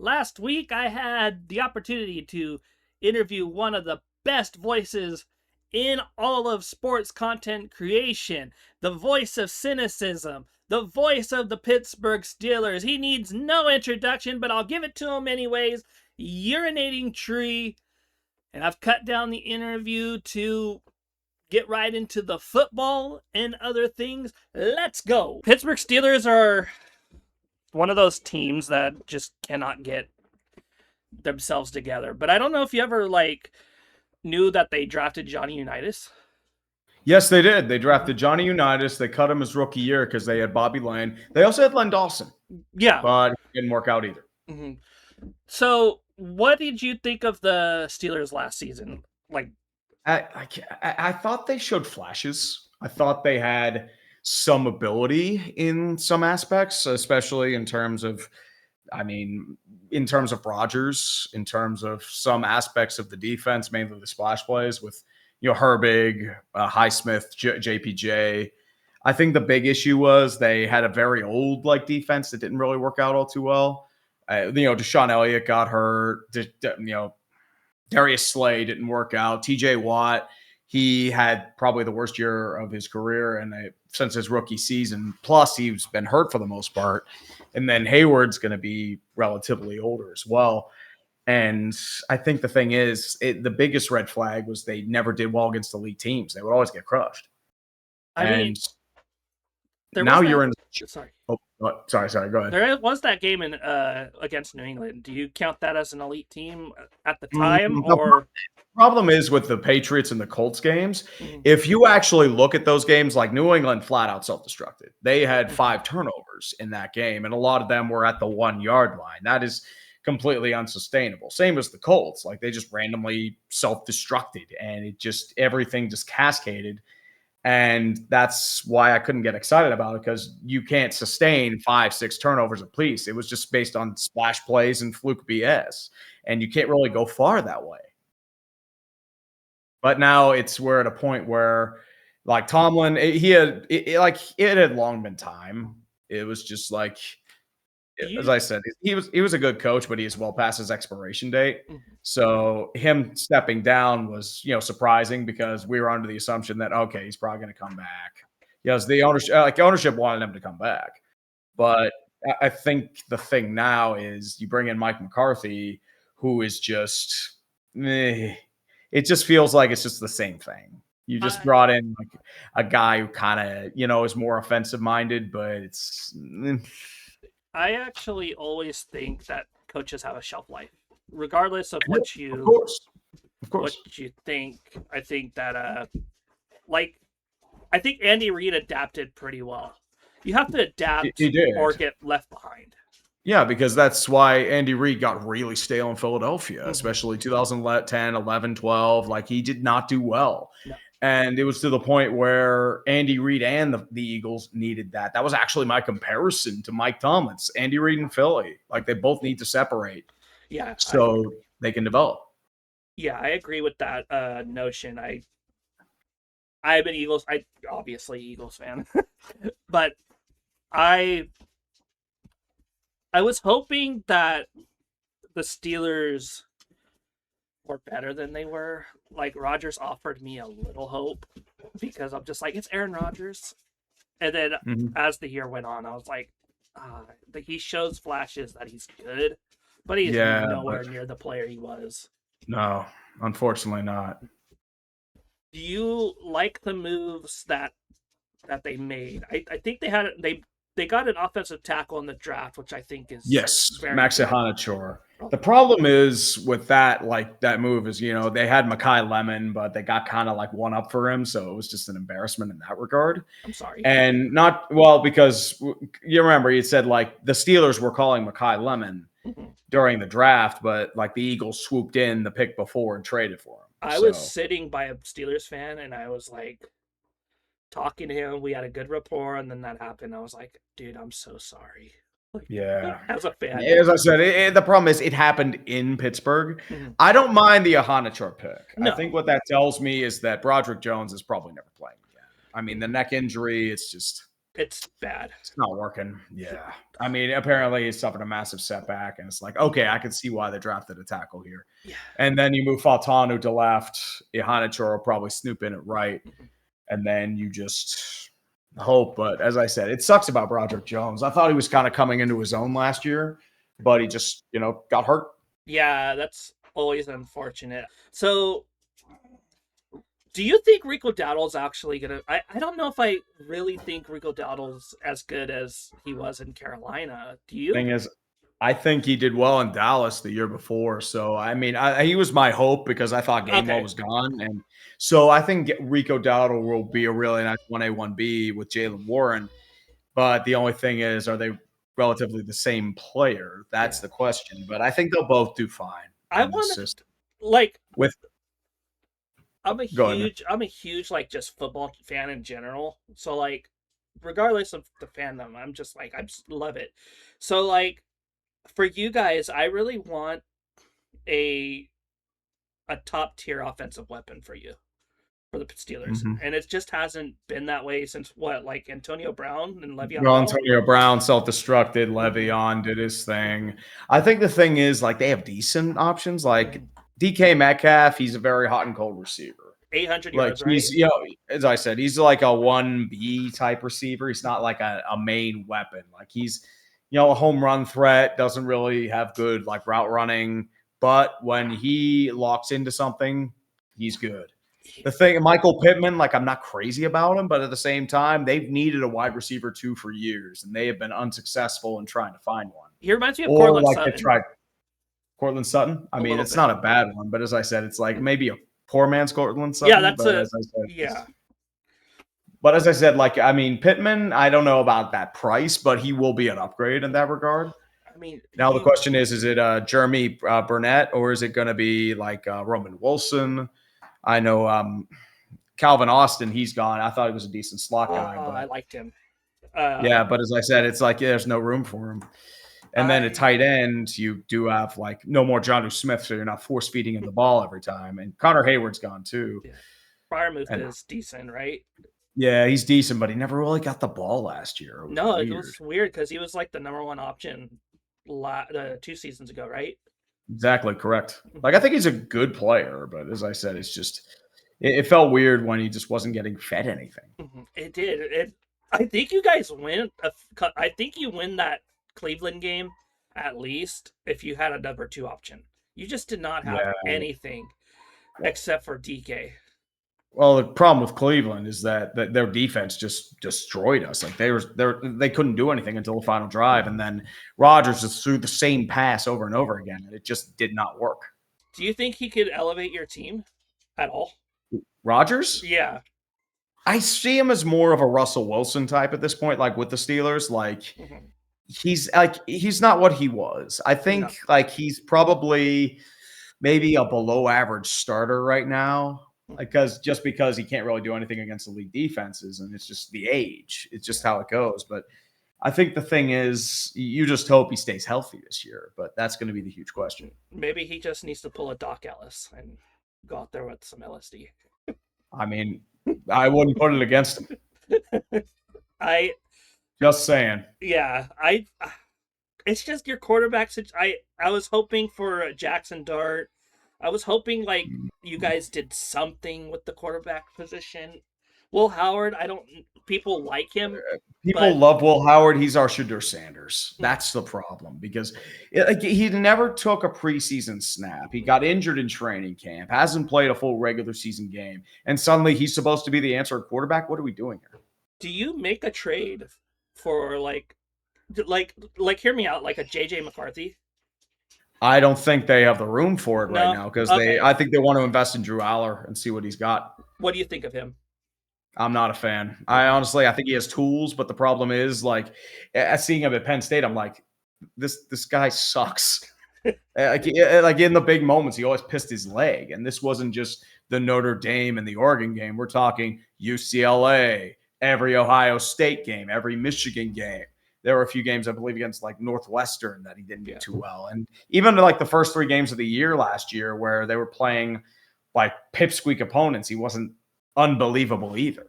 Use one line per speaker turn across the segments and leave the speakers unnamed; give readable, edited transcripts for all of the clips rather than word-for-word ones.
Last week I had the opportunity to interview one of the best voices in all of sports content creation, the voice of cynicism, the voice of the Pittsburgh Steelers. He needs no introduction, but I'll give it to him anyways. UrinatingTree. And I've cut down the interview to get right into the football and other things. Let's go. Pittsburgh Steelers are one of those teams that just cannot get themselves together. But I don't know if you ever knew that they drafted Johnny Unitas.
Yes, they did. They drafted Johnny Unitas. They cut him his rookie year because they had Bobby Lane. They also had Len Dawson.
Yeah.
But it didn't work out either.
Mm-hmm. So what did you think of the Steelers last season?
I thought they showed flashes. I thought they had some ability in some aspects, especially in terms of Rodgers, in terms of some aspects of the defense, mainly the splash plays with, Herbig, Highsmith, JPJ. I think the big issue was they had a very old defense that didn't really work out all too well. Deshaun Elliott got hurt. Darius Slay didn't work out. TJ Watt, he had probably the worst year of his career and since his rookie season. Plus, he's been hurt for the most part. And then Hayward's going to be relatively older as well. And I think the thing is, the biggest red flag was they never did well against elite teams. They would always get crushed. Sorry. Oh, sorry. Go ahead.
There was that game against New England. Do you count that as an elite team at the time? Or
the problem is with the Patriots and the Colts games, if you actually look at those games, New England flat out self-destructed. They had 5 turnovers in that game, and a lot of them were at the 1-yard line. That is completely unsustainable. Same as the Colts. They just randomly self-destructed, and everything just cascaded. And that's why I couldn't get excited about it, because you can't sustain 5-6 turnovers apiece. It was just based on splash plays and fluke BS. And you can't really go far that way. But now we're at a point where, Tomlin, it had long been time. It was just as I said, he was a good coach, but he is well past his expiration date. So him stepping down was, surprising, because we were under the assumption that, okay, he's probably going to come back. Yes, the ownership wanted him to come back. But I think the thing now is you bring in Mike McCarthy, who is just, it just feels like it's just the same thing. You just brought in a guy who kind of, is more offensive minded, but it's.
I actually always think that coaches have a shelf life, regardless of what you,
of course,
what you think. I think that, I think Andy Reid adapted pretty well. You have to adapt or get left behind.
Yeah, because that's why Andy Reid got really stale in Philadelphia, especially 2010, 11, 12. He did not do well. No. And it was to the point where Andy Reid and the Eagles needed that. That was actually my comparison to Mike Tomlin's. Andy Reid and Philly. They both need to separate.
Yeah.
So they can develop.
Yeah, I agree with that notion. I'm an obviously Eagles fan. But I was hoping that the Steelers were better than they were. Rodgers offered me a little hope, because I'm just it's Aaron Rodgers. And then as the year went on, I was he shows flashes that he's good, but he's nowhere near the player he was.
No, unfortunately not.
Do you like the moves that they made? I think they got an offensive tackle in the draft, which I think is
Max Ihanachor. The problem is with that move is, they had Mekhi Lemon, but they got kind of one up for him. So it was just an embarrassment in that regard.
I'm sorry.
And because you remember you said the Steelers were calling Mekhi Lemon during the draft, but the Eagles swooped in the pick before and traded for him.
I was sitting by a Steelers fan, and I was talking to him. We had a good rapport, and then that happened. I was like, dude, I'm so sorry. As a fan.
As I said, the problem is it happened in Pittsburgh. I don't mind the Ihanachor pick. No. I think what that tells me is that Broderick Jones is probably never playing again. The neck injury, it's just
It's bad.
It's not working. Yeah. I mean, apparently he suffered a massive setback, and it's like, okay, I can see why they drafted a tackle here.
Yeah.
And then you move Faltanu to left. Ihanacho will probably snoop in at right.
Mhm.
And then you just hope. But as I said, it sucks about Broderick Jones. I thought he was kind of coming into his own last year, but he just, got hurt.
Yeah, that's always unfortunate. So, do you think Rico Dowdle's actually gonna? I don't know if I really think Rico Dowdle's as good as he was in Carolina. Do you?
Thing is, I think he did well in Dallas the year before. So, I mean, he was my hope because I thought Gainwell
Okay.
was gone. And so I think Rico Dowdle will be a really nice 1A, 1B with Jalen Warren. But the only thing is, are they relatively the same player? That's
Yeah.
the question. But I think they'll both do fine
I
in this
want
system.
to like.
With Go ahead, man.
I'm a huge like just football fan in general. So like, regardless of the fandom, I'm just like I just love it. So like, for you guys, I really want a top tier offensive weapon for you for the Steelers,
Mhm.
and it just hasn't been that way since what, like Antonio Brown and Le'Veon
Well,
Bell.
Antonio Brown self-destructed.
Mm-hmm.
Le'Veon did his thing. I think the thing is, like, they have decent options. Like
Mm-hmm.
DK Metcalf, he's a very hot and cold receiver.
800
Like
yards, right?
he's, as I said, he's like a 1B type receiver. He's not like a main weapon. Like he's, a home run threat, doesn't really have good like route running. But when he locks into something, he's good. The thing, Michael Pittman, like I'm not crazy about him, but at the same time, they've needed a wide receiver too for years, and they have been unsuccessful in trying to find one.
He reminds me of
Or
Cortland
like they've
Sutton
tried Cortland Sutton. I
a
mean,
little
it's
bit.
not a bad one, but as I said, it's like maybe a poor man's Cortland
Yeah,
Sutton.
that's
But
a
as I said,
yeah.
like I mean, Pittman, I don't know about that price, but he will be an upgrade in that regard.
I mean,
Now the question is it Jeremy Burnett or is it going to be like Roman Wilson? I know Calvin Austin, he's gone. I thought he was a decent slot guy,
I
but
liked him.
yeah, but as I said, it's like there's no room for him. And then at
I
tight end, you do have like no more Jonnu Smith, so you're not force feeding him the ball every time. And Connor Hayward's gone too.
yeah. Freiermuth
And
is decent, right?
yeah, he's decent, but he never really got the ball last year. It was
No, it
weird.
was weird because he was like the number one option 2 seasons ago, right?
Exactly correct. Like I think he's a good player, but as I said, it's just it felt weird when he just wasn't getting fed anything.
It did. I think you guys win. I think you win that Cleveland game at least if you had a number 2 option. You just did not have
Yeah.
anything except for DK.
Well, the problem with Cleveland is that their defense just destroyed us. Like they couldn't do anything until the final drive, and then Rodgers just threw the same pass over and over again, and it just did not work.
Do you think he could elevate your team at all?
Rodgers?
Yeah.
I see him as more of a Russell Wilson type at this point, like with the Steelers. Like he's not what he was. I think
No.
like he's probably maybe a below average starter right now. Because he can't really do anything against the league defenses, and it's just the age. It's just how it goes. But I think the thing is, you just hope he stays healthy this year. But that's going to be the huge question.
Maybe he just needs to pull a Doc Ellis and go out there with some LSD.
I mean, I wouldn't put it against him. Just saying.
Yeah, it's just your quarterback. I was hoping for Jackson Dart. I was hoping like you guys did something with the quarterback position. Will Howard, people like him.
People love Will Howard. He's our Shadur Sanders. That's the problem because he never took a preseason snap. He got injured in training camp, hasn't played a full regular season game, and suddenly he's supposed to be the answer quarterback. What are we doing here?
Do you make a trade for like hear me out, like a JJ McCarthy?
I don't think they have the room for it right now because
Okay.
I think they want to invest in Drew Aller and see what he's got.
What do you think of him?
I'm not a fan. I think he has tools, but the problem is like seeing him at Penn State, I'm like, this guy sucks. like in the big moments, he always pissed his leg. And this wasn't just the Notre Dame and the Oregon game. We're talking UCLA, every Ohio State game, every Michigan game. There were a few games, I believe, against like Northwestern that he didn't do too well. And even like the first 3 games of the year last year where they were playing like pipsqueak opponents, he wasn't unbelievable either.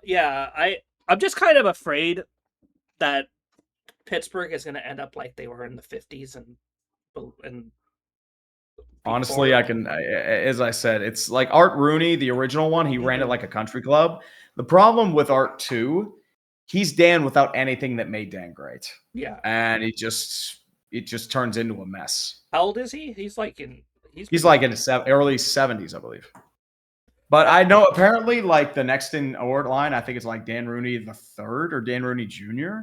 Yeah, I I'm just kind of afraid that Pittsburgh is going to end up like they were in the 50s and
Honestly,
before.
as I said, it's like Art Rooney, the original one. He ran it like a country club. The problem with Art 2, he's Dan without anything that made Dan great.
Yeah.
And it just turns into a mess.
How old is he? He's like in
his early 70s, I believe. But I know apparently like the next in order line, I think it's like Dan Rooney the third or Dan Rooney Jr.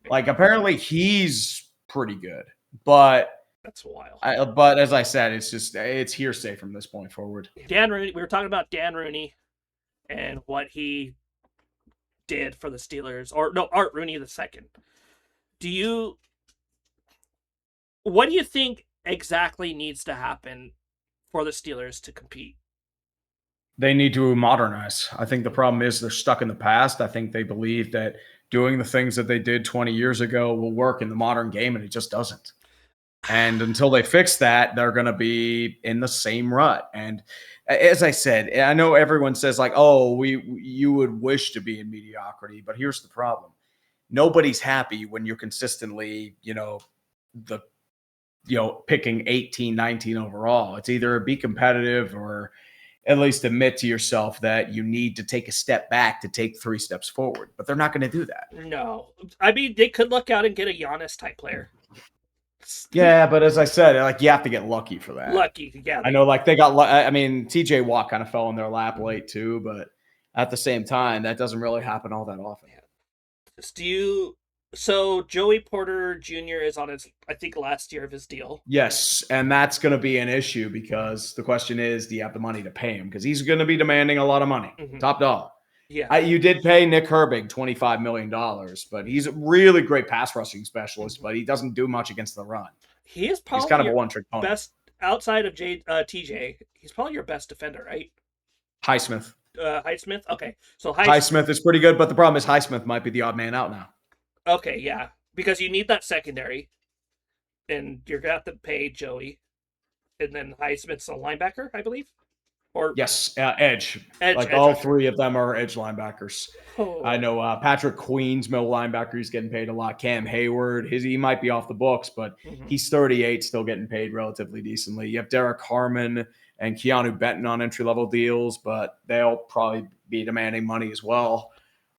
Like apparently he's pretty good. But
that's wild.
But as I said, it's hearsay from this point forward.
Dan Rooney. We were talking about Dan Rooney and what he did for the Steelers, or no, Art Rooney the second. What do you think exactly needs to happen for the Steelers to compete?
They need to modernize. I think the problem is they're stuck in the past. I think they believe that doing the things that they did 20 years ago will work in the modern game, and it just doesn't. And until they fix that, they're going to be in the same rut. And as I said, I know everyone says like, oh, you would wish to be in mediocrity, but here's the problem. Nobody's happy when you're consistently, picking 18, 19 overall. It's either be competitive or at least admit to yourself that you need to take a step back to take 3 steps forward. But they're not going to do that.
No. I mean, they could look out and get a Giannis type player.
Yeah, but as I said, like you have to get lucky for that.
Lucky, yeah.
I know, like they got. I mean, TJ Watt kind of fell in their lap late too, but at the same time, that doesn't really happen all that often.
So Joey Porter Jr. is on his, I think, last year of his deal.
Yes, and that's going to be an issue because the question is, do you have the money to pay him? Because he's going to be demanding a lot of money, top dog.
Yeah,
you did pay Nick Herbig $25 million, but he's a really great pass rushing specialist, but he doesn't do much against the run.
He's
kind of a one-trick pony.
Best outside of TJ. He's probably your best defender, right?
Highsmith.
Highsmith? Okay. So
Highsmith is pretty good, but the problem is Highsmith might be the odd man out now.
Okay, yeah. Because you need that secondary, and you're going to have to pay Joey. And then Highsmith's a linebacker, I believe? Or
yes, edge. All 3 of them are edge linebackers. Oh. I know Patrick Queen's middle linebacker. He's getting paid a lot. Cam Hayward, he might be off the books, but he's 38, still getting paid relatively decently. You have Derek Harmon and Keanu Benton on entry-level deals, but they'll probably be demanding money as well.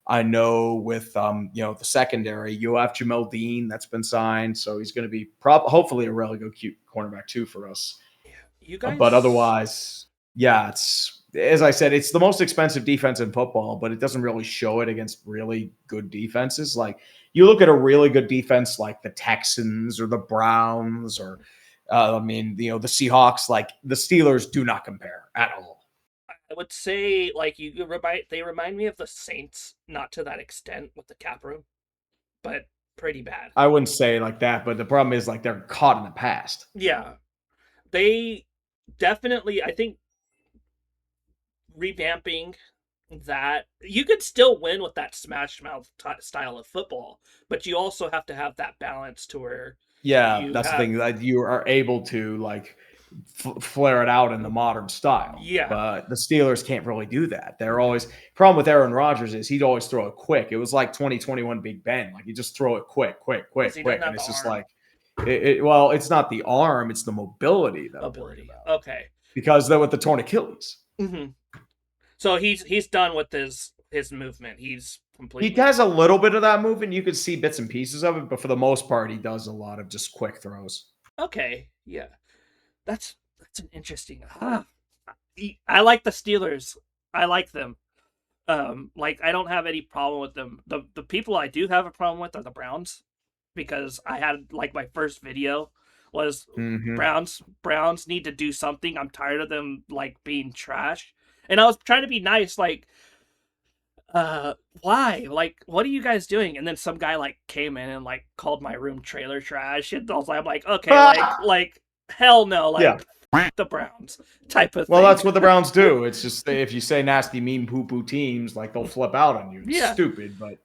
I know with the secondary, you have Jamel Dean that's been signed, so he's going to be hopefully a really good cute cornerback too for us.
Yeah, you guys,
but otherwise. Yeah, it's as I said, it's the most expensive defense in football, but it doesn't really show it against really good defenses. Like you look at a really good defense like the Texans or the Browns or the Seahawks, like the Steelers do not compare at all.
I would say like they remind me of the Saints, not to that extent with the cap room, but pretty bad.
I wouldn't say like that, but the problem is like they're caught in the past.
Yeah. They definitely, I think, revamping that, you could still win with that smash mouth style of football, but you also have to have that balance to where
the thing that you are able to like flare it out in the modern style.
Yeah,
but the Steelers can't really do that. They're always problem with Aaron Rodgers is he'd always throw it quick. It was like 2021 Big Ben, like you just throw it quick, and it's just like it's not the arm, it's the mobility that I'm worried about.
Okay,
because they're with the torn Achilles.
So he's done with his movement. He's completely.
He has a little bit of that movement. You could see bits and pieces of it, but for the most part, he does a lot of just quick throws.
Okay, yeah, that's an interesting. I like the Steelers. I like them. I don't have any problem with them. The people I do have a problem with are the Browns, because I had like my first video was Browns need to do something. I'm tired of them like being trash. And I was trying to be nice, like, why? Like, what are you guys doing? And then some guy like came in and like called my room trailer trash. And I'm like, okay, like hell no, like the Browns type of thing.
Well, that's what the Browns do. It's just if you say nasty, mean, poo-poo teams, like they'll flip out on you. It's stupid, but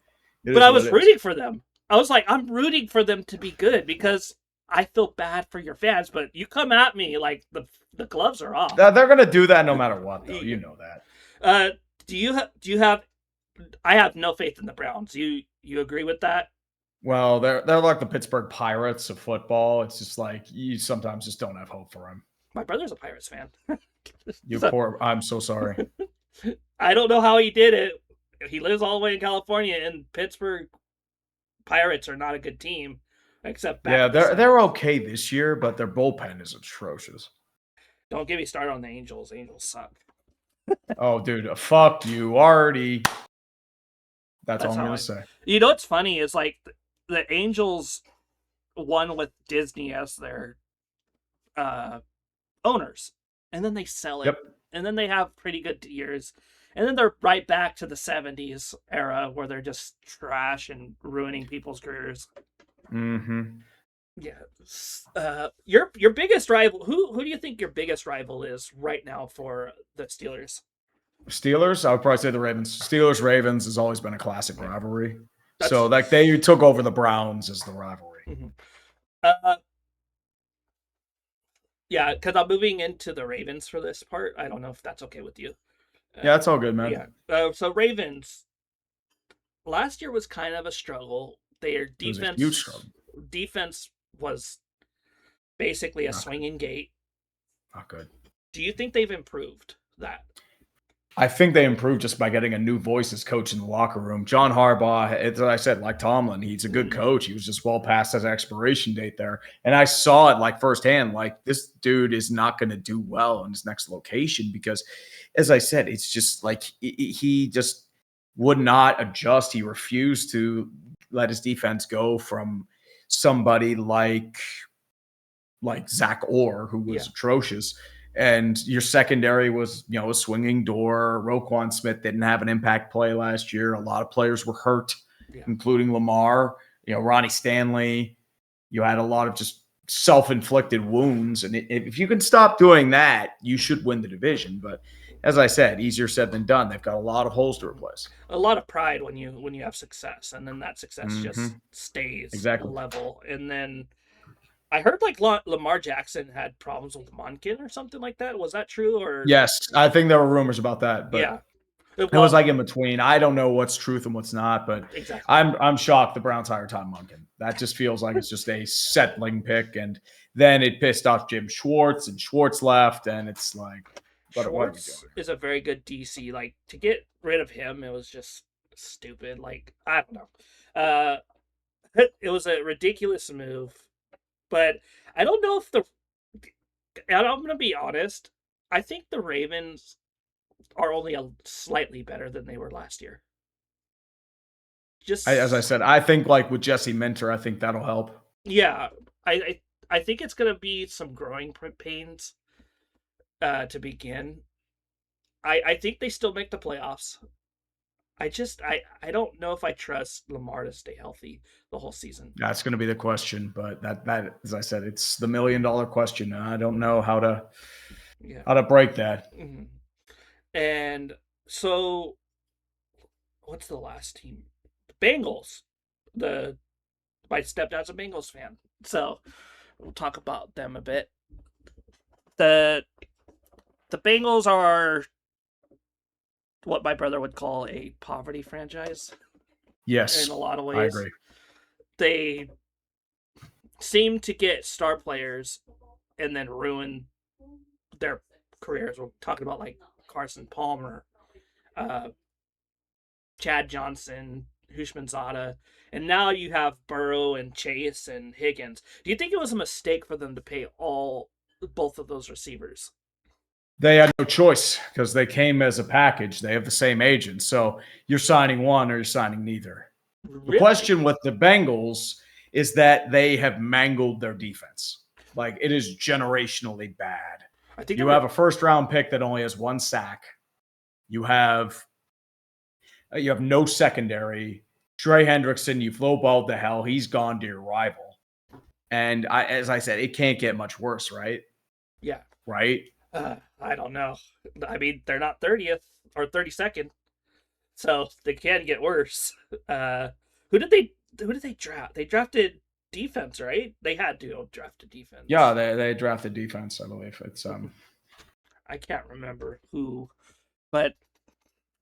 I was rooting for them. I was like, I'm rooting for them to be good because I feel bad for your fans, but you come at me like the gloves are off.
They're gonna do that no matter what, though. You know that.
Do you have I have no faith in the Browns. You agree with that?
Well, they're like the Pittsburgh Pirates of football. It's just like you sometimes just don't have hope for them.
My brother's a Pirates fan.
You
So,
poor. I'm so sorry.
I don't know how he did it. He lives all the way in California, and Pittsburgh Pirates are not a good team, except back
Yeah,
in the 70s.
they're okay this year, but their bullpen is atrocious.
Don't get me started on the Angels. Angels suck.
Oh, dude, fuck you already. That's all
That's
I'm
how
gonna
I.
say.
You know what's funny is like the Angels won with Disney as their uh, owners, and then they sell it,
Yep.
and then they have pretty good years, and then they're right back to the '70s era where they're just trash and ruining people's careers.
Mm-hmm.
Yeah. Your biggest rival. Who do you think your biggest rival is right now for the Steelers?
Steelers, I would probably say the Ravens. Steelers Ravens has always been a classic rivalry. So
That's.
like they took over the Browns as the rivalry.
Mhm. Uh, yeah, because I'm moving into the Ravens for this part. I don't know if that's okay with you.
Yeah, that's all good,
Yeah.
man.
So Ravens last year was kind of a struggle. Their
It was a huge struggle.
defense was basically a
Not,
swinging gate.
not good.
Do you think they've improved that?
I think they improved just by getting a new voice as coach in the locker room. John Harbaugh, as I said, like Tomlin, he's a good coach. He was just well past his expiration date there. And I saw it like firsthand, like this dude is not going to do well in his next location because, as I said, it's just like he just would not adjust. He refused to let his defense go from somebody like Zach Orr, who was atrocious. And your secondary was, a swinging door. Roquan Smith didn't have an impact play last year. A lot of players were hurt, including Lamar, Ronnie Stanley. You had a lot of just self-inflicted wounds. And if you can stop doing that, you should win the division. But as I said, easier said than done. They've got a lot of holes to replace.
A lot of pride when you have success, and then that success just stays level. And then I heard like Lamar Jackson had problems with Monken or something like that. Was that true? Or
yes, I think there were rumors about that. But it was like in between. I don't know what's truth and what's not, but I'm shocked the Browns hired Todd Monken. That just feels like it's just a settling pick, and then it pissed off Jim Schwartz, and Schwartz left, and it's like,
Schwartz is a very good DC. Like to get rid of him, it was just stupid. Like I don't know. It was a ridiculous move, but I don't know if I'm gonna be honest. I think the Ravens are only slightly better than they were last year.
As I said, I think like with Jesse Minter, I think that'll help.
Yeah, I think it's gonna be some growing pains to begin. I think they still make the playoffs. I don't know if I trust Lamar to stay healthy the whole season.
That's going to be the question, but that as I said, it's the $1 million question. And I don't know how to break that.
Mm-hmm. And so, what's the last team? The Bengals. My stepdad's a Bengals fan, so we'll talk about them a bit. The Bengals are what my brother would call a poverty franchise.
Yes,
in a lot of ways.
I agree.
They seem to get star players and then ruin their careers. We're talking about like Carson Palmer, Chad Johnson, Hushmanzada, and now you have Burrow and Chase and Higgins. Do you think it was a mistake for them to pay both of those receivers?
They had no choice because they came as a package. They have the same agent. So you're signing one or you're signing neither. Really? The question with the Bengals is that they have mangled their defense. Like it is generationally bad. I think you have a first-round pick that only has one sack. You have no secondary. Trey Hendrickson, you've lowballed the hell. He's gone to your rival. And as I said, it can't get much worse, right?
Yeah.
Right?
I don't know. I mean, they're not 30th or 32nd, so they can get worse. Who did they draft? They drafted defense, right? They had to draft a defense.
Yeah, they drafted defense, I believe.
I can't remember who, but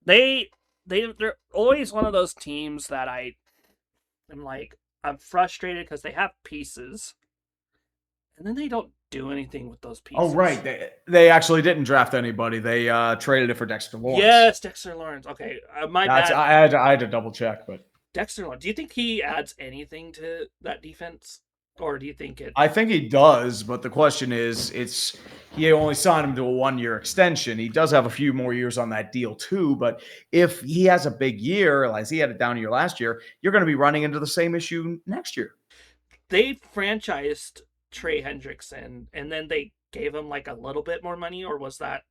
they they're always one of those teams that I'm like, I'm frustrated because they have pieces, and then they don't do anything with those
Oh, right.
pieces.
They actually didn't draft anybody. They traded it for Dexter Lawrence.
Yes, Dexter Lawrence. Okay, my
That's
bad.
I had to double check, but
Dexter Lawrence. Do you think he adds anything to that defense, or do you think it?
I think he does. But the question is, it's he only signed him to a 1 year extension. He does have a few more years on that deal too. But if he has a big year, as he had a down year last year, you're going to be running into the same issue next year.
They franchised Trey Hendrickson, and then they gave him like a little bit more money, or was that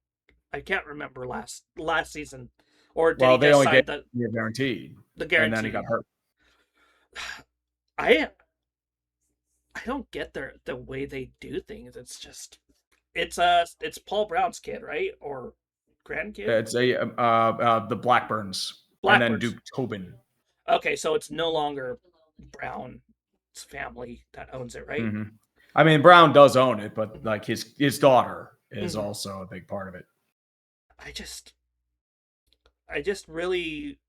I can't remember last season, or did he
Well, they
just
only gave
sign
him a guaranteed,
the
and then he got
guarantee?
hurt.
I I don't get the way they do things. It's just it's Paul Brown's kid, right, or grandkid?
It's the Blackburns, and then
Blackbirds.
Duke Tobin.
Okay, so it's no longer Brown's family that owns it, right?
Hmm. I mean, Brown does own it, but like his daughter is
Hmm.
also a big part of it.
I just I just really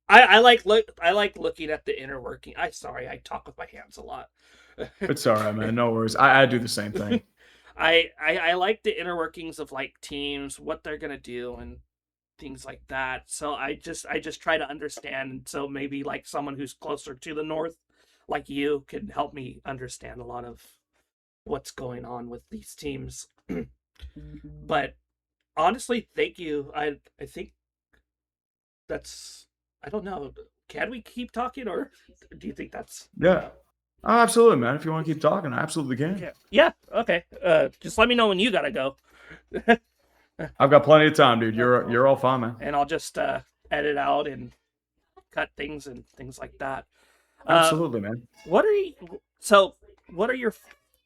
I like looking at the inner working. I sorry, I talk with my hands a lot.
It's all right, man. No worries. I do the same thing.
I like the inner workings of like teams, what they're gonna do, and things like that. So I just try to understand. So maybe like someone who's closer to the north, like you, can help me understand a lot of what's going on with these teams. But honestly, thank you. I think that's I don't know. Can we keep talking, or do you think that's
Yeah. Oh, absolutely, man. If you want to keep talking, I absolutely can.
okay? Yeah, okay. Just let me know when you gotta go.
I've got plenty of time, dude.
Cool.
You're all fine, man.
And I'll just edit out and cut things and things like that. Uh,
Absolutely, man.
what are you? So, what are your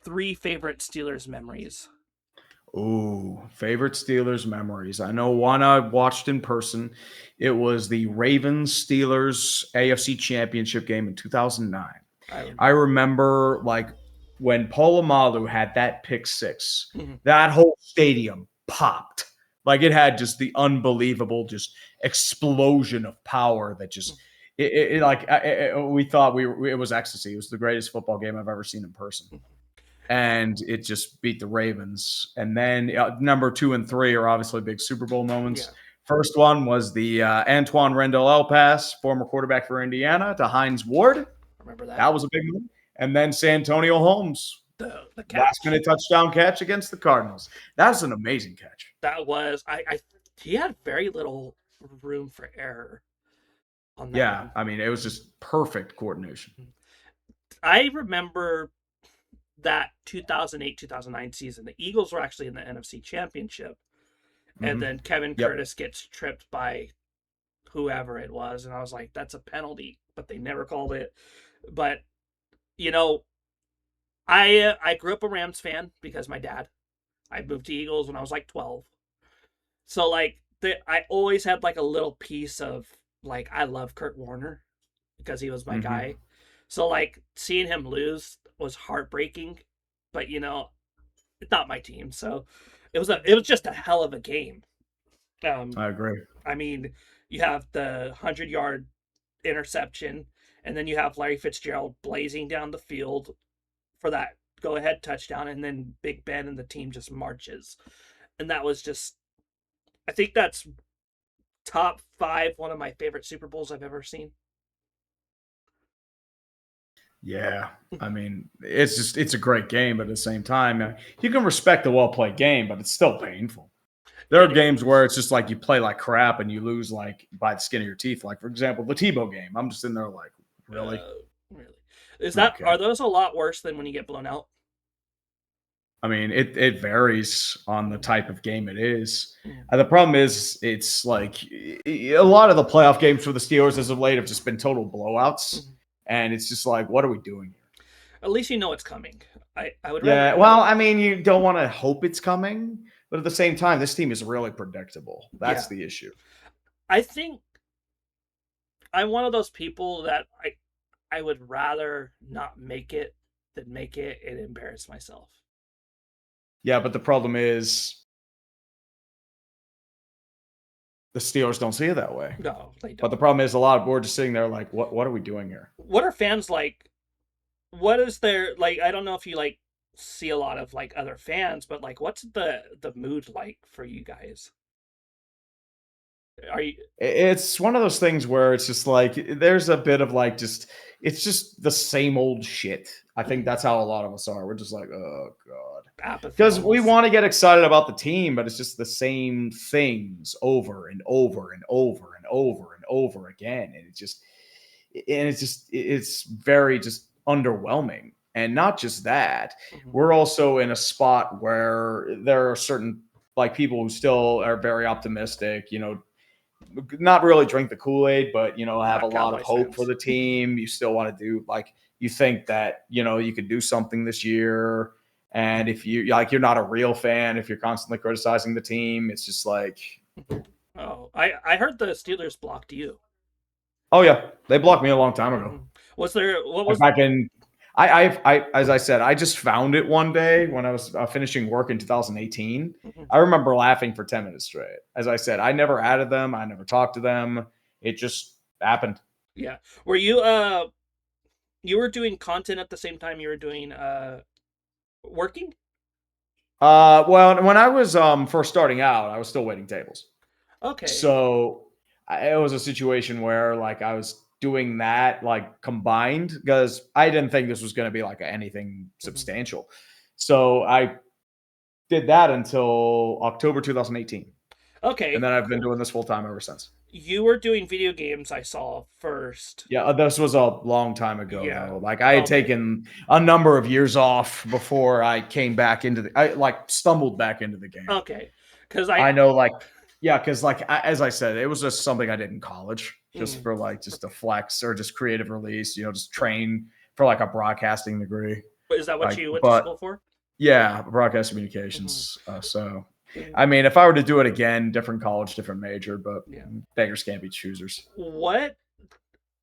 three favorite Steelers memories?
Ooh, favorite Steelers memories. I know one I watched in person. It was the Ravens Steelers AFC Championship game in 2009.
I
I
remember.
remember like when Polamalu had that pick six,
Mhm.
that whole stadium popped. Like it had just the unbelievable just explosion of power that just we thought it was ecstasy. It was the greatest football game I've ever seen in person, and it just beat the Ravens. And then number two and three are obviously big Super Bowl
Yeah,
moments. First one was the Antoine Rendell pass, former quarterback for Indiana, to Hines Ward.
remember that.
That was a big one. And then Santonio Holmes,
The
last
catch
minute touchdown catch against the Cardinals. That's an amazing catch.
that was I he had very little room for error on that
Yeah,
one.
I mean, it was just perfect coordination.
I remember that 2008-2009 season. The Eagles were actually in the NFC Championship, and
Hmm.
then Kevin
Yep.
Curtis gets tripped by whoever it was, and I was like, "That's a penalty," but they never called it. But you know, I grew up a Rams fan because my dad. I moved to Eagles when I was like 12, so like I always had like a little piece of like I love Kurt Warner because he was my
Hmm.
guy. So like seeing him lose was heartbreaking, but it's not my team, so it was just a hell of a game. Um,
I agree.
I mean, you have the 100-yard interception, and then you have Larry Fitzgerald blazing down the field for that go ahead touchdown, and then Big Ben and the team just marches. And that was just, I think that's top five, one of my favorite Super Bowls I've ever seen.
Yeah. I mean, it's a great game, but at the same time, you can respect the well played game, but it's still painful. There are
It
games
is.
where it's just like you play like crap and you lose like by the skin of your teeth. Like for example, the Tebow game. I'm just in there like, really?
Really. Are
Okay.
those a lot worse than when you get blown out?
I mean, it varies on the type of game it is.
Mm-hmm.
The problem is, it's like a lot of the playoff games for the Steelers as of late have just been total blowouts,
Mm-hmm.
and it's just like, what are we doing here?
At least you know it's coming. I would
Yeah,
rather.
well, I mean, you don't want to hope it's coming, but at the same time, this team is really predictable. That's
Yeah.
the issue.
I think I'm one of those people that I would rather not make it than make it and embarrass myself.
Yeah, but the problem is the Steelers don't see it that way.
No, they
But the
don't.
problem is a lot of we're just sitting there like, what are we doing here?
What are fans like? What is their like? I don't know if you like see a lot of like other fans, but like, what's the mood like for you guys? Are you?
It's one of those things where it's just like there's a bit of like just it's just the same old shit. I think
Mhm.
that's how a lot of us are. We're just like, oh god.
Apathy
Because we
almost.
want to get excited about the team, but it's just the same things over and over and over and over and over again. It's very just underwhelming. And not just that,
Mhm.
we're also in a spot where there are certain like people who still are very optimistic, not really drink the Kool-Aid, but have a lot of
Cowboys
hope for
fans.
the team. You still want to do like you think that you could do something this year. And if you're not a real fan, if you're constantly criticizing the team, it's just like,
Oh, I heard the Steelers blocked you.
oh yeah, they blocked me a long time ago.
Mhm. Was there what
Like
was?
back in, as I said, I just found it one day when I was finishing work in 2018.
Mhm.
I remember laughing for 10 minutes straight. As I said, I never added them. I never talked to them. It just happened.
Yeah. Were you you were doing content at the same time you were doing working?
Well, when I was first starting out, I was still waiting tables.
Okay.
So it was a situation where like I was doing that like combined because I didn't think this was going to be like anything
Mhm.
substantial. So I did that until October 2018, and
Okay,
then I've been
cool.
doing this full time ever since.
You were doing video games I saw first.
Yeah, this was a long time ago
Yeah.
though. Like I had
Okay.
taken a number of years off before I came back I like stumbled back into the game.
Okay. Cuz I
I know, like, yeah, because like as I said, it was just something I did in college, just
mm,
for like just a flex or just creative release, just train for like a broadcasting degree.
is that what
Like,
you went to
but
school for?
yeah, broadcast
Mhm.
communications. So,
And
I mean, if I were to do it again, different college, different major, but
yeah.
beggars can't be choosers.
What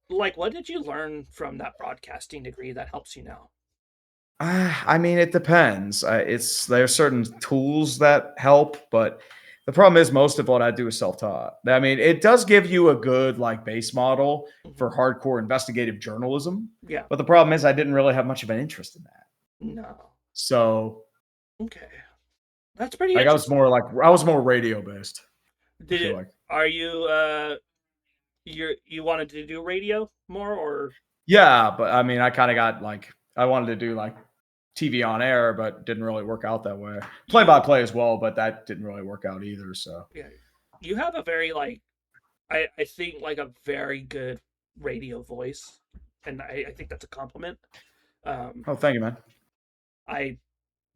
like what did you learn from that broadcasting degree that helps you now?
I mean, it depends. There's certain tools that help, but the problem is most of what I do is self-taught. I mean, it does give you a good like base model
Mhm.
for hardcore investigative journalism,
Yeah.
but the problem is I didn't really have much of an interest in that.
No.
So,
Okay. That's pretty
like,
interesting.
I was more radio based. I
Did
feel
it
like,
are you you wanted to do radio more or
yeah, but I mean, I kind of got like I wanted to do like TV on air, but didn't really work out that way. Play by
you
play as well, but that didn't really work out either. So,
yeah, you have a very like I think like a very good radio voice, and I think that's a compliment. Um,
oh, thank you, man.
I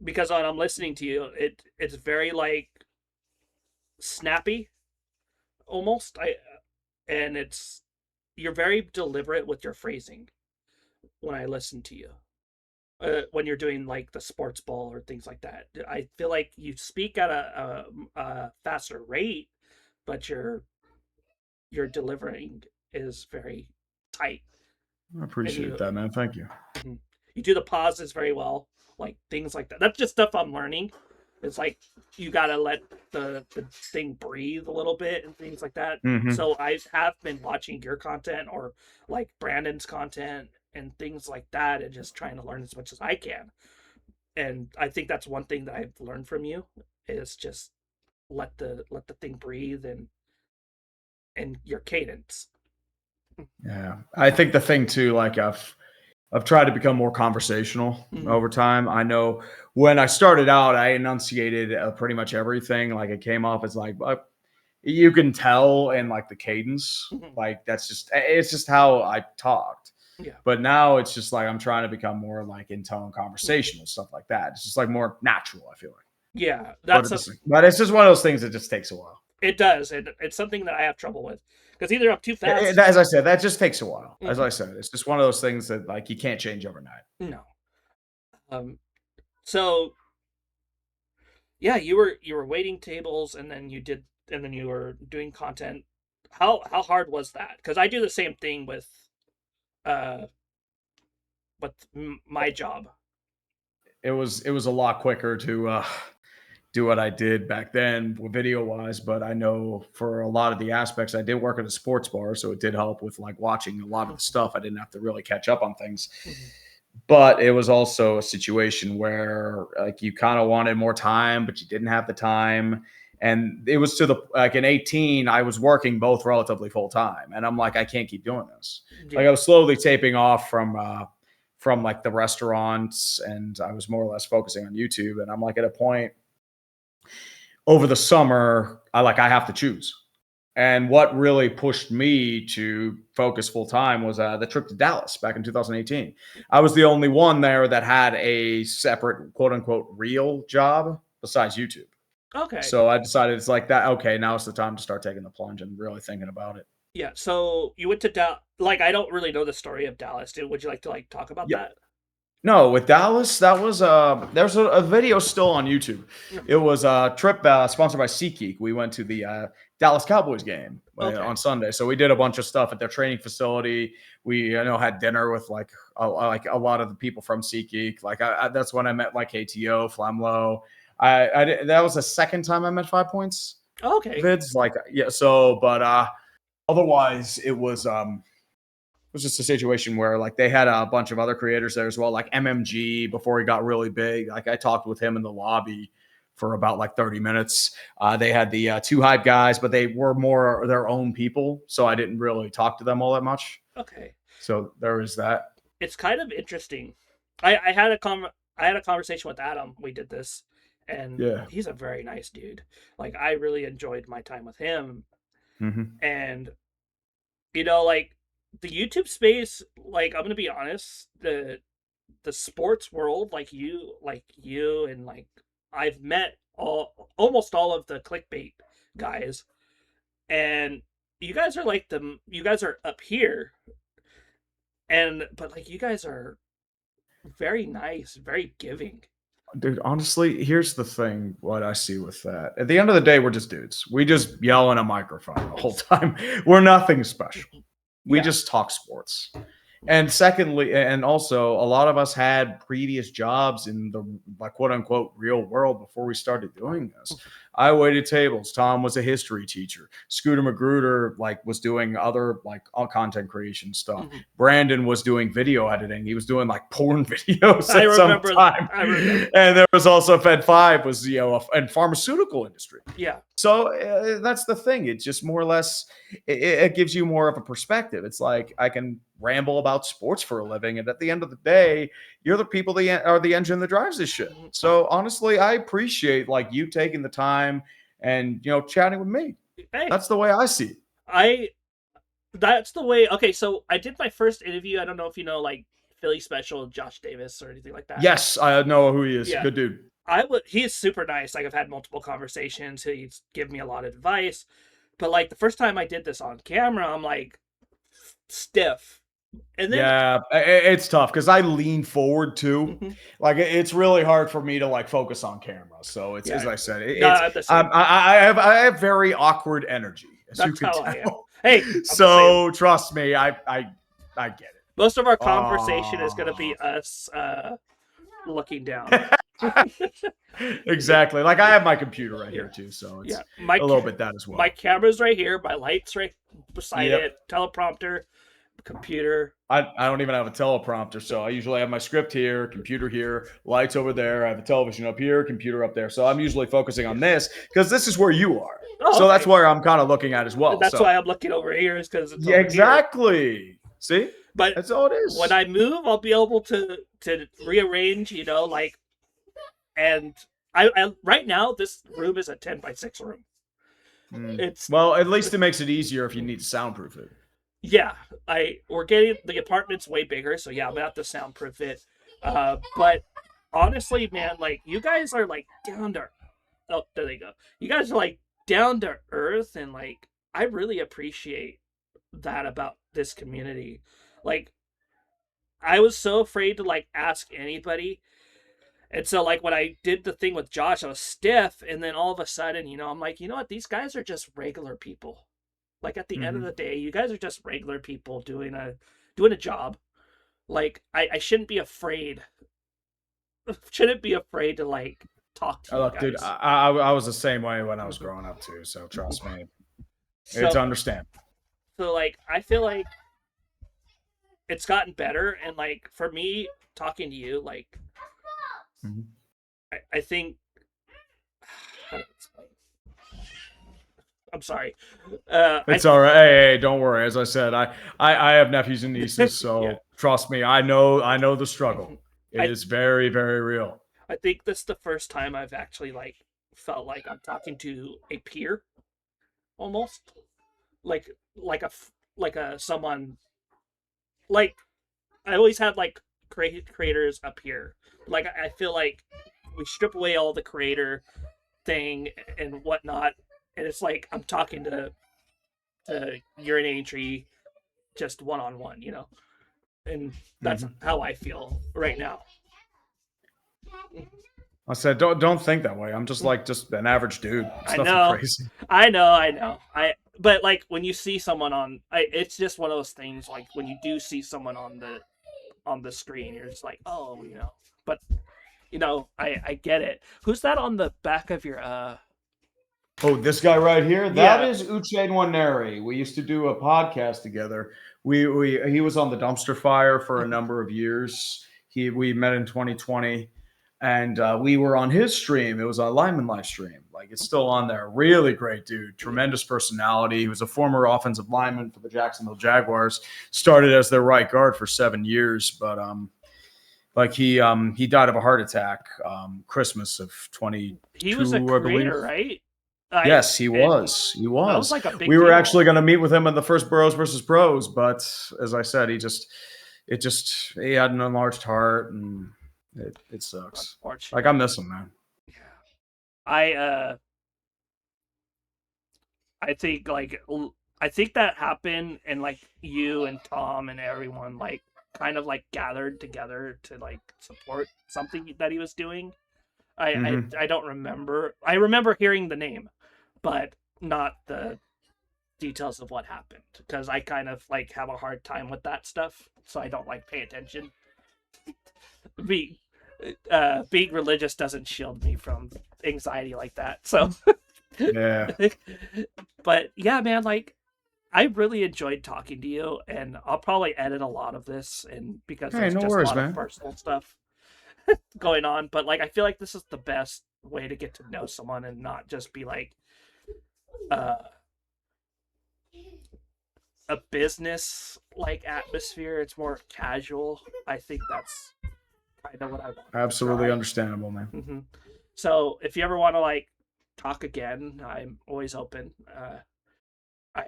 because when I'm listening to you, it's very like snappy almost. I and it's you're very deliberate with your phrasing when I listen to you. When you're doing like the sports ball or things like that, I feel like you speak at a faster rate, but your delivering is very tight,
I
and
appreciate
you
that, man. Thank you.
mhm. You do the pauses very well, like things like that. That's just stuff I'm learning. It's like you gotta let the thing breathe a little bit and things like that.
Hmm.
So I have been watching your content or like Brandon's content and things like that, and just trying to learn as much as I can. And I think that's one thing that I've learned from you is just let the thing breathe and your cadence.
Yeah, I think the thing too, like I've tried to become more conversational
Mhm.
over time. I know when I started out, I enunciated pretty much everything. Like it came off as like you can tell in like the cadence,
Mhm.
like it's just how I talked.
Yeah.
But now it's just like I'm trying to become more like in tone,
Mhm.
conversational stuff like that. It's just like more natural. I feel like,
Yeah,
but
that's a
but it's just one of those things that just takes a while.
it does. It's something that I have trouble with because either I'm too fast.
As I said, that just takes a while. As I
Mhm.
said, it's just one of those things that like you can't change overnight.
No. Um. So yeah, you were waiting tables, and then and then you were doing content. How hard was that? Because I do the same thing uh with my job.
It was a lot quicker to do what I did back then video wise, but I know for a lot of the aspects, I did work at a sports bar, so it did help with like watching a lot of the stuff. I didn't have to really catch up on things,
Mhm.
but it was also a situation where like you kind of wanted more time, but you didn't have the time. And it was to the like in 18, I was working both relatively full time, and I'm like, I can't keep doing this. Like I
Yeah.
was slowly taping off from like the restaurants, and I was more or less focusing on YouTube. And I'm like at a point over the summer, I have to choose. And what really pushed me to focus full time was the trip to Dallas back in 2018. I was the only one there that had a separate quote unquote real job besides YouTube.
Okay.
So I decided it's like that. Okay, now it's the time to start taking the plunge and really thinking about it.
Yeah. So you went to Dallas. Like, I don't really know the story of Dallas. Would you like to like talk about
Yeah.
that?
No, with Dallas, that was there's a video still on YouTube. It was a trip sponsored by SeatGeek. We went to the Dallas Cowboys game
Okay.
on Sunday, so we did a bunch of stuff at their training facility. We had dinner with like a lot of the people from SeatGeek. Like that's when I met like KTO, Flamlo. That was the second time I met 5 Points
Okay.
vids. Like yeah, so but otherwise it was just a situation where like they had a bunch of other creators there as well, like MMG before he got really big. Like I talked with him in the lobby for about like 30 minutes. They had the two hype guys, but they were more their own people, so I didn't really talk to them all that much.
Okay.
So there was that.
It's kind of interesting. I had I had a conversation with Adam. We did this, and
Yeah.
he's a very nice dude. Like, I really enjoyed my time with him,
Hmm.
and like the YouTube space. Like, I'm gonna be honest, the sports world, like you, and like I've met almost all of the clickbait guys, and you guys are like you guys are up here, and but like you guys are very nice, very giving.
Dude, honestly, here's the thing what I see with that. At the end of the day, we're just dudes. We just yell in a microphone the whole time. We're nothing special. We
Yeah.
just talk sports. And secondly, and also, a lot of us had previous jobs in the like quote unquote real world before we started doing this. I waited tables. Tom was a history teacher. Scooter Magruder like was doing other like all content creation stuff.
Mhm.
Brandon was doing video editing. He was doing like porn videos
I
at some
remember.
time.
I remember.
And there was also Fed Five was and pharmaceutical industry.
Yeah.
So that's the thing. It's just more or less, it gives you more of a perspective. It's like I can ramble about sports for a living, and at the end of the day, you're the people that are the engine that drives this shit.
Mhm.
So honestly, I appreciate like you taking the time and chatting with me.
Hey,
That's the way I see it.
I that's the way. Okay, so I did my first interview. I don't know if you know like Philly Special, Josh Davis, or anything like that.
Yes, I know who he is.
Yeah.
Good dude.
He's super nice. Like, I've had multiple conversations. He's given me a lot of advice. But like the first time I did this on camera, I'm like stiff. And then
Yeah, it's tough because I lean forward too.
Mhm.
Like it's really hard for me to like focus on camera. So it's as
Yeah.
I said,
No,
it's
I'm the same.
I have very awkward energy, as you
That's
can
how I am.
tell.
Hey, I'm the same.
So trust me, I get it.
Most of our conversation is gonna be us looking down.
Exactly. Like I have my computer right here too, so it's
Yeah.
a little bit that as well.
My camera's right here, my light's right beside
Yep.
it, teleprompter, computer.
I don't even have a teleprompter, so I usually have my script here, computer here, lights over there. I have a television up here, computer up there. So I'm usually focusing on this because this is where you are.
Oh,
so
okay.
that's where I'm kind of looking at as well.
That's
so.
why I'm looking over here, is because it's
Yeah,
over here.
exactly. See,
But
that's all it is.
when I move, I'll be able to rearrange, like, and I right now this room is a 10x6 room. It's
Well, at least it makes it easier if you need to soundproof it.
yeah. We're getting the apartment's way bigger, so yeah, I'm gonna have to soundproof it. But honestly, man, like you guys are like down to oh, there they go. You guys are like down to earth, and like I really appreciate that about this community. Like, I was so afraid to like ask anybody. And so like when I did the thing with Josh, I was stiff, and then all of a sudden, I'm like, you know what, these guys are just regular people. Like at the end of the day, you guys are just regular people doing a job. Like I shouldn't be afraid. Shouldn't be afraid to like talk to you
Look,
guys.
dude, I was the same way when I was growing up too. So trust me, it's understandable.
So like, I feel like it's gotten better, and like for me, talking to you, like, I think. I'm sorry.
It's all right. Hey, don't worry. As I said, I have nephews and nieces, so
Yeah.
trust me, I know the struggle. It is very, very real.
I think this is the first time I've actually like felt like I'm talking to a peer, almost like a someone. Like, I always had like creators up here. Like, I feel like we strip away all the creator thing and whatnot, and it's like I'm talking to UrinatingTree just one-on-one, you know, and that's how I feel right now.
I said, don't think that way. I'm just an average dude. It's nothing crazy.
I know. But like when you see someone on, it's just one of those things. Like when you do see someone on the screen, you're just like, oh, you know. But you know, I get it. Who's that on the back of your
Oh, this guy right here? That is Uche Nwaneri. We used to do a podcast together. He was on the Dumpster Fire for a number of years. We met in 2020, and we were on his stream. It was a lineman live stream. Like, it's still on there. Really great dude. Tremendous personality. He was a former offensive lineman for the Jacksonville Jaguars. Started as their right guard for 7 years, but like he died of a heart attack Christmas of 22.
He was a creator, right?
Yes, he was. He was.
That was like a big
we were
deal.
actually going to meet with him in the first Burrows versus Bros, but as I said, he had an enlarged heart, and it sucks. Like, I miss him, man.
Yeah. I think that happened, and like you and Tom and everyone like kind of like gathered together to like support something that he was doing. I don't remember. I remember hearing the name, but not the details of what happened, because I kind of like have a hard time with that stuff, so I don't like pay attention. Being religious doesn't shield me from anxiety like that. So
yeah.
But yeah, man, like I really enjoyed talking to you, and I'll probably edit a lot of this, and because there's just a lot of personal stuff going on, but like I feel like this is the best way to get to know someone and not just be like a business like atmosphere. It's more casual. I think that's kind of what I want.
Absolutely understandable, man.
So if you ever want to like talk again, I'm always open.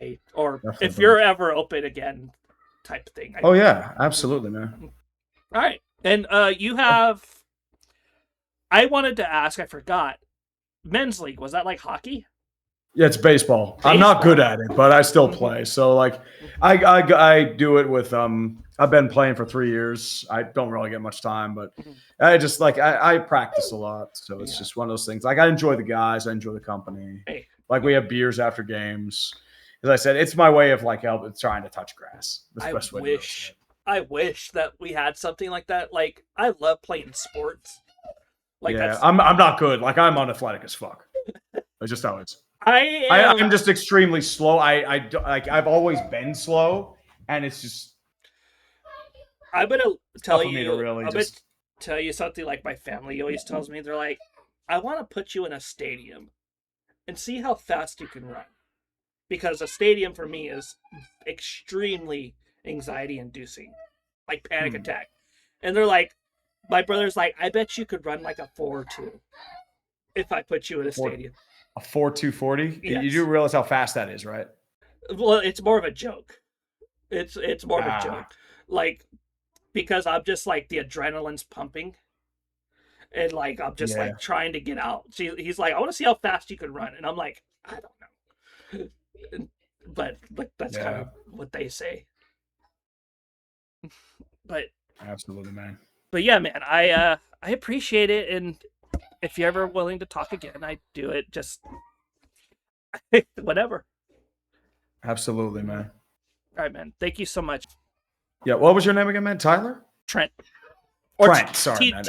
If you're ever open again, type of thing.
Yeah, absolutely, man.
All right. And you have, I wanted to ask, I forgot, men's league, was that like hockey?
Yeah, it's baseball. I'm not good at it, but I still play. So like I do it with I've been playing for 3 years. I don't really get much time, but I just like I practice a lot. So it's just one of those things. Like, I enjoy the guys, I enjoy the company.
Hey.
Like, we have beers after games. As I said, it's my way of like trying to touch grass.
I wish that we had something like that. Like, I love playing sports. Like,
yeah, I'm not good. Like, I'm unathletic as fuck. That's just how it's. I'm just extremely slow. I've always been slow, and it's just.
I'm gonna tell you something. Like, my family always tells me, they're like, I want to put you in a stadium and see how fast you can run, because a stadium for me is extremely anxiety inducing, like panic attack. And they're like, my brother's like, I bet you could run like a 4.2 if I put you in a stadium.
A 4.240?
Yes.
You do realize how fast that is, right?
Well, it's more of a joke. It's more of a joke. Like, because I'm just like, the adrenaline's pumping, and like I'm just like trying to get out. He's like, I want to see how fast you can run, and I'm like, I don't know. But that's kind of what they say. But
absolutely, man.
But yeah, man, I appreciate it, and if you're ever willing to talk again, I do it. Just whatever.
Absolutely, man.
All right, man. Thank you so much.
Yeah. What was your name again, man? Tyler?
Trent.
Trent. Sorry, man.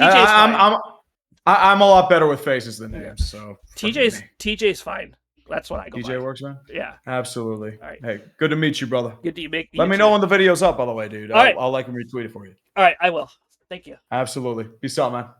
I'm a lot better with faces than names. So
TJ's fine. That's what I go
TJ
by.
works, man.
Yeah.
Absolutely.
All right.
Hey, good to meet you, brother.
Good to make.
Let me know when the video's up, by the way, dude.
All right.
I'll like and retweet it for you.
All right, I will. Thank you.
Absolutely. Peace out, man.